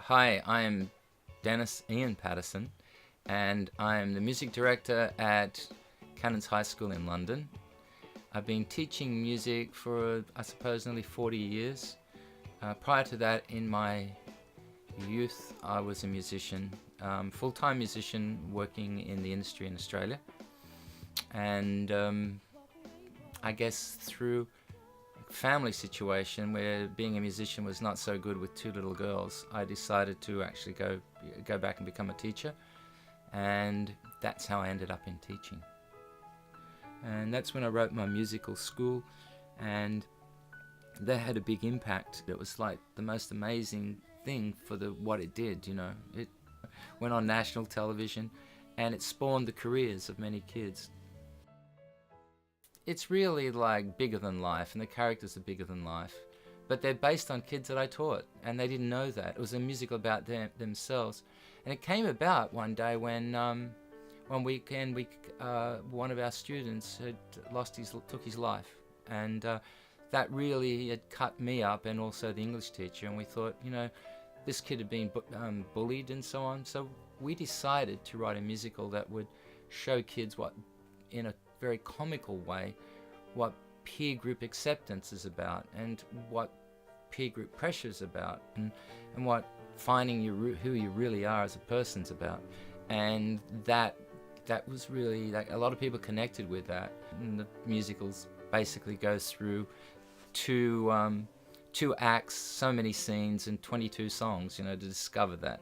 Hi, I'm Dennis Ian Patterson, and I'm the music director at Cannons High School in London. I've been teaching music for, I suppose, nearly 40 years. Prior to that, in my youth, I was a musician, full-time musician working in the industry in Australia. And I guess through family situation where being a musician was not so good with two little girls, I decided to actually go back and become a teacher, and that's how I ended up in teaching. And that's when I wrote my musical school, and that had a big impact. It was like the most amazing thing for what it did, you know. It went on national television and it spawned the careers of many kids. It's really like bigger than life, and the characters are bigger than life, but they're based on kids that I taught, and they didn't know that. It was a musical about themselves, and it came about one day when one weekend one of our students had took his life, and that really had cut me up, and also the English teacher, and we thought, you know, this kid had been bullied and so on, so we decided to write a musical that would show kids what, in a very comical way, what peer group acceptance is about, and what peer group pressure is about, and what finding who you really are as a person's about. And that was really, like, a lot of people connected with that. And the musicals basically goes through two acts, so many scenes, and 22 songs, you know, to discover that.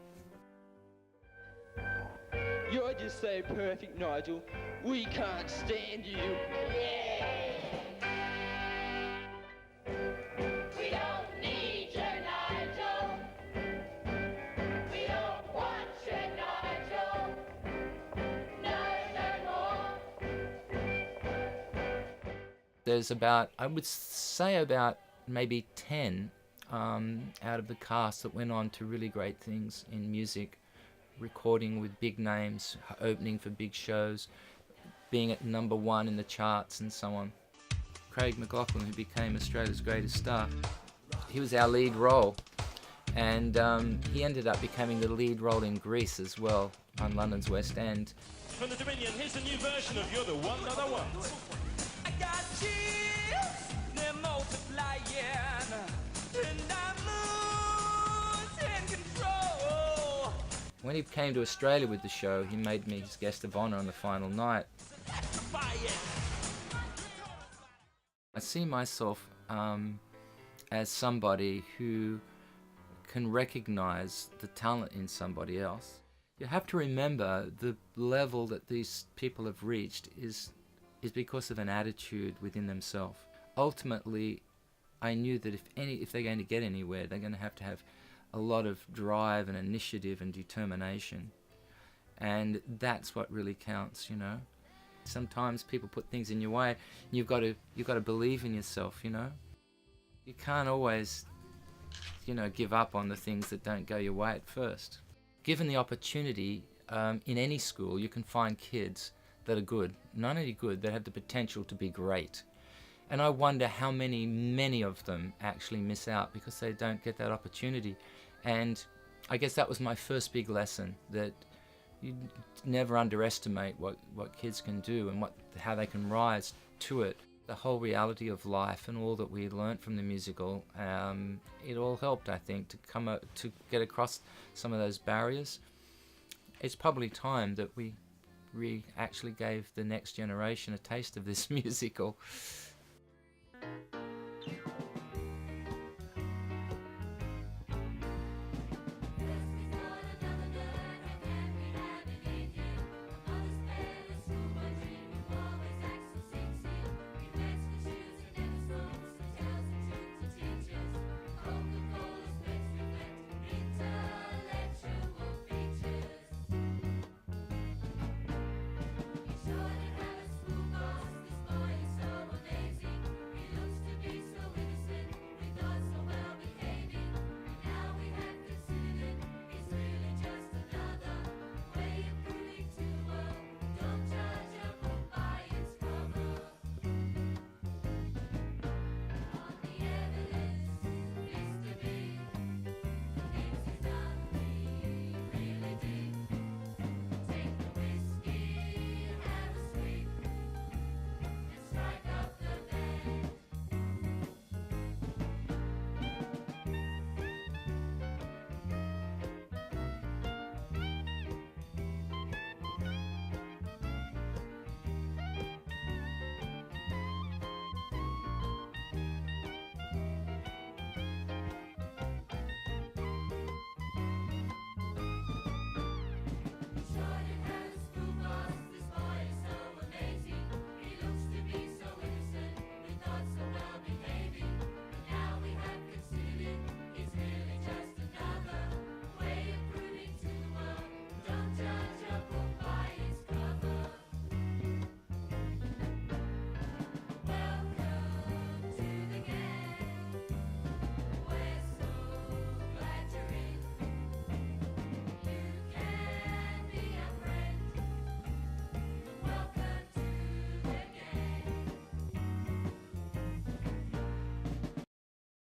You're just so perfect, Nigel. We can't stand you. Yeah. We don't need you, Nigel. We don't want you, Nigel. No more. There's about, I would say about maybe 10 out of the cast that went on to really great things in music. Recording with big names, opening for big shows, being at #1 in the charts and so on. Craig McLachlan, who became Australia's greatest star, he was our lead role, and he ended up becoming the lead role in Grease as well, on London's West End. From the Dominion, here's a new version of You're the One That I Want. I got chills, they're multiplying, and I'm losing control. When he came to Australia with the show, he made me his guest of honour on the final night. I see myself as somebody who can recognise the talent in somebody else. You have to remember the level that these people have reached is because of an attitude within themselves. Ultimately, I knew that if they're going to get anywhere, they're going to have a lot of drive and initiative and determination, and that's what really counts, you know. Sometimes people put things in your way, and you've got to believe in yourself, you know. You can't always, you know, give up on the things that don't go your way at first. Given the opportunity, in any school you can find kids that are good, not only good, that have the potential to be great. And I wonder how many of them actually miss out because they don't get that opportunity. And I guess that was my first big lesson, that you never underestimate what kids can do and how they can rise to it. The whole reality of life and all that we learnt from the musical, it all helped, I think, to get across some of those barriers. It's probably time that we actually gave the next generation a taste of this musical.